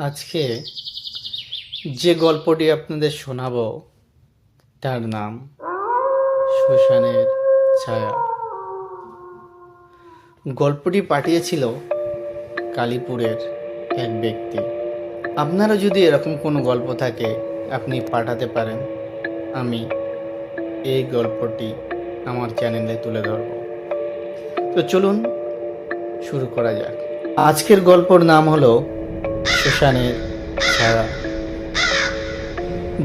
আজকে যে গল্পটি আপনাদের শোনাবো তার নাম শ্মশানের ছায়া। গল্পটি পাঠিয়েছিল কালীপুরের এক ব্যক্তি। আপনারও যদি এরকম কোনো গল্প থাকে আপনি পাঠাতে পারেন, আমি এই গল্পটি আমার চ্যানেলে তুলে ধরব। তো চলুন শুরু করা যাক। আজকের গল্পর নাম হলো শ্মশানের ছায়া।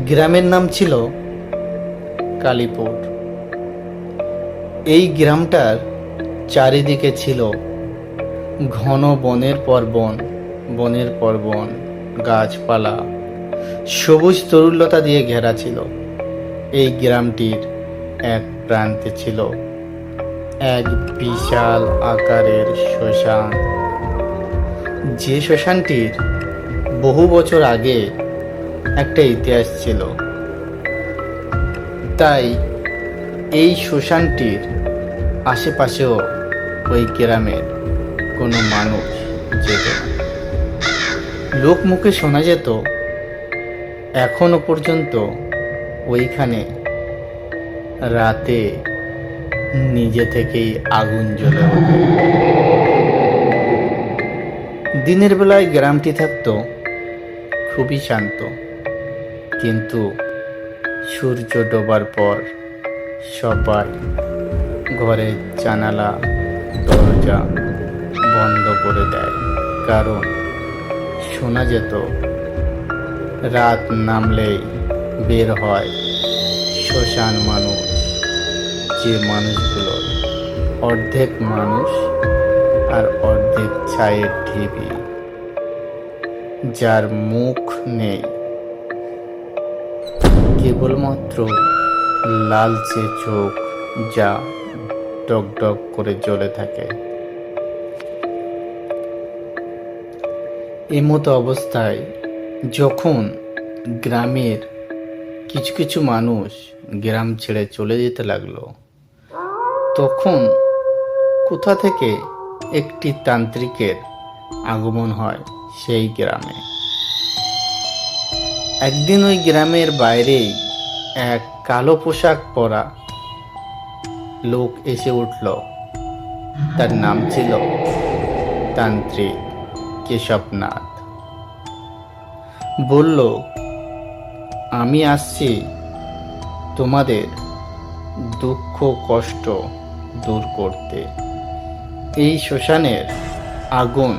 গ্রামের নাম ছিল কালীপুর। এই গ্রামটার চারিদিকে ছিল ঘন বনের পর বন, বনের পর বন, গাছপালা, সবুজ তরুলতা দিয়ে ঘেরা ছিল। এই গ্রামটির এক প্রান্তে ছিল এক বিশাল আকারের শ্মশান। যে শ্মশানটির বহু বছর আগে একটা ইতিহাস ছিল, তাই এই শ্মশানটির আশেপাশেও ওই গ্রামের কোনো মানুষ যেত না। লোক মুখে শোনা যেত এখনো পর্যন্ত ওইখানে রাতে নিজে থেকেই আগুন জ্বলে ওঠে। দিনের বেলায় গ্রামটি থাকতো খুবই শান্ত, কিন্তু সূর্য ডোবার পর সবাই ঘরের জানালা দরজা বন্ধ করে দেয়, কারণ শোনা যেত রাত নামলেই বের হয় শ্মশান মানুষ, যে মানুষগুলো অর্ধেক মানুষ আর অর্ধেক ছায়ের ঢিবি, যার মুখ নেই, কেবলমাত্র লালচে চোখ যা ডক ডক করে জ্বলে থাকে। এমতো অবস্থায় যখন গ্রামের কিছু কিছু মানুষ গ্রাম ছেড়ে চলে যেতে লাগলো, তখন কোথা থেকে একটি তান্ত্রিকের আগমন হয় সেই গ্রামে। একদিন ওই গ্রামের বাইরেই এক কালো পোশাক পরা লোক এসে উঠল। তার নাম ছিল তান্ত্রিক কেশবনাথ। বলল, আমি আসছি তোমাদের দুঃখ কষ্ট দূর করতে। এই শ্মশানের আগুন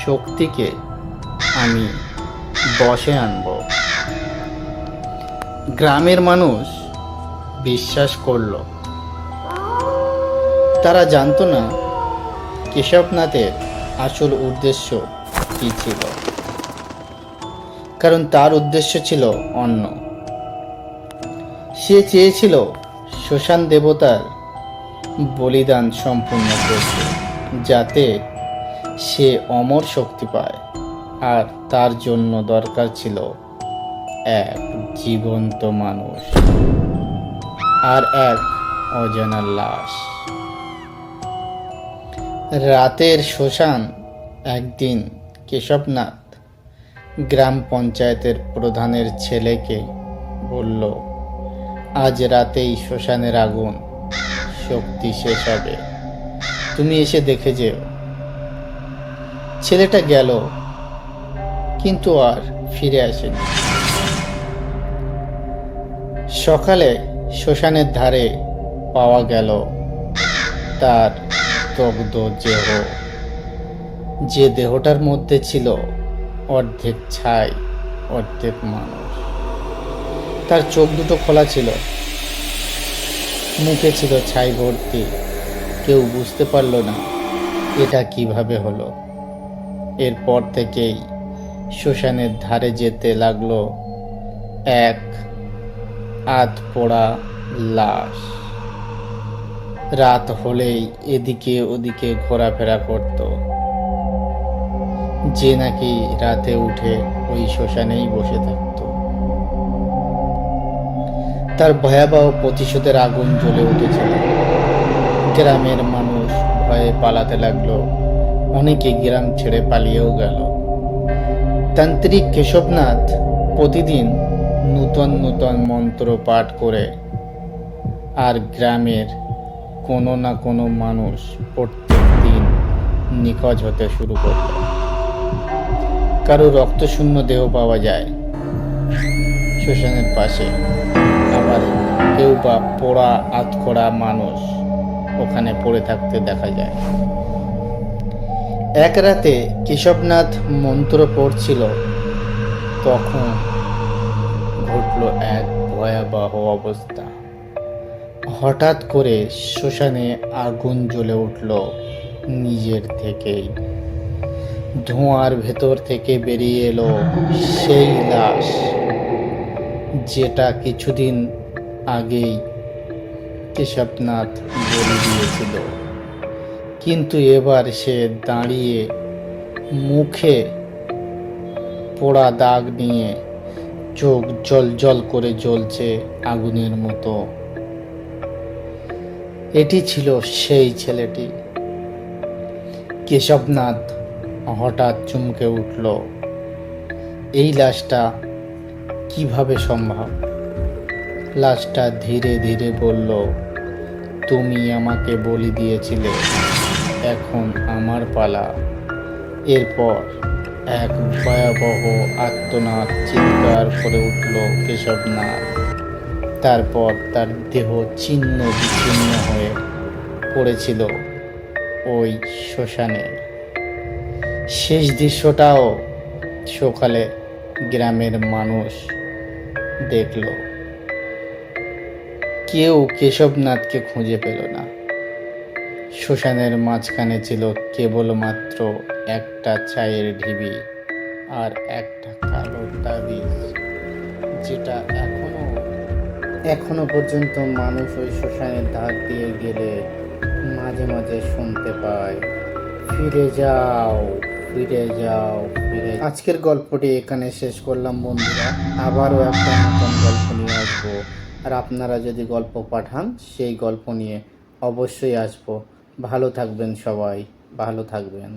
শক্তিকে আমি বশে আনব। গ্রামের মানুষ বিশ্বাস করল। তারা জানতো না কেশবনাথের আসল উদ্দেশ্য কি ছিল, কারণ তার উদ্দেশ্য ছিল অন্য। সে চেয়েছিল শ্মশান দেবতার বলিদান সম্পূর্ণ করতে, যাতে সে অমর শক্তি পায়। আর তার জন্য দরকার ছিল এক জীবন্ত মানুষ আর এক অজানা লাশ। রাতের শ্মশান। একদিন কেশবনাথ গ্রাম পঞ্চায়েতের প্রধানের ছেলেকে বলল, আজ রাতেই শ্মশানের আগুন শক্তি শেষ হবে, তুমি এসে দেখে যেও। ছেলেটা গেল, কিন্তু আর ফিরে আসেনি। সকালে শ্মশানের ধারে পাওয়া গেল তার দগ্ধ দেহ। যে দেহটার মধ্যে ছিল অর্ধেক ছাই অর্ধেক মানুষ। তার চোখ দুটো খোলা ছিল, মুখে ছিল ছাই ভর্তি। কেউ বুঝতে পারল না এটা কিভাবে হলো। এরপর থেকেই শ্মশানের ধারে যেতে লাগলো এক আধ পোড়া লাশ। রাত হলেই এদিকে ওদিকে ঘোরাফেরা করত। যে নাকি রাতে উঠে ওই শ্মশানেই বসে থাকত। তার ভয়াবহ প্রতিশোধের আগুন জ্বলে উঠেছিল। গ্রামের মানুষ ভয়ে পালাতে লাগলো। অনেকে গ্রাম ছেড়ে পালিয়েও গেল। তান্ত্রিক কেশবনাথ প্রতিদিন নূতন নূতন মন্ত্র পাঠ করে আর গ্রামের কোনো না কোনো মানুষ প্রত্যেক দিন নিখোঁজ হতে শুরু করল। কারো রক্তশূন্য দেহ পাওয়া যায় শ্মশানের পাশে, আবার কেউ বা পোড়া আধখোড়া মানুষ ওখানে পড়ে থাকতে দেখা যায়। এক রাতে কেশবনাথ মন্ত্র পড়ছিল, তখন ঘটল এক ভয়াবহ অবস্থা। হঠাৎ করে শ্মশানে আগুন জ্বলে উঠল নিজের থেকেই। ধোঁয়ার ভেতর থেকে বেরিয়ে এলো সেই লাশ, যেটা কিছুদিন আগেই কেশবনাথ বলি দিয়েছিল। কিন্তু এবার সে দাঁড়িয়ে, মুখে পোড়া দাগ নিয়ে, চোখ জল জল করে জ্বলছে আগুনের মতো। এটি ছিল সেই ছেলেটি। কেশবনাথ হঠাৎ চমকে উঠল, এই লাশটা কিভাবে সম্ভব? লাশটা ধীরে ধীরে বলল, তুমি আমাকে বলি দিয়েছিলে, এখন আমার পালা। এরপর এক ভয়াবহ আর্তনাদ চিৎকার করে উঠল কেশবনাথ। তারপর তার দেহ ছিন্ন বিচ্ছিন্ন হয়ে পড়েছিল ওই শ্মশানে। শেষ দৃশ্যটাও সকালে গ্রামের মানুষ দেখল। কেউ কেশবনাথকে খুঁজে পেল না। শ্মশানের মাঝখানে ছিল কেবলমাত্র একটা চায়ের ঢিবি আর একটা কালো তাবিজ, যেটা এখনো পর্যন্ত মানুষ ওই শ্মশানের ধার দিয়ে গেলে মাঝে মাঝে শুনতে পায়, ফিরে যাও, ফিরে যাও, ফিরে। আজকের গল্পটি এখানে শেষ করলাম বন্ধুরা। আবারও একটা নতুন গল্প নিয়ে আসবো, আর আপনারা যদি গল্প পাঠান সেই গল্প নিয়ে অবশ্যই আসবো। ভালো থাকবেন সবাই, ভালো থাকবেন।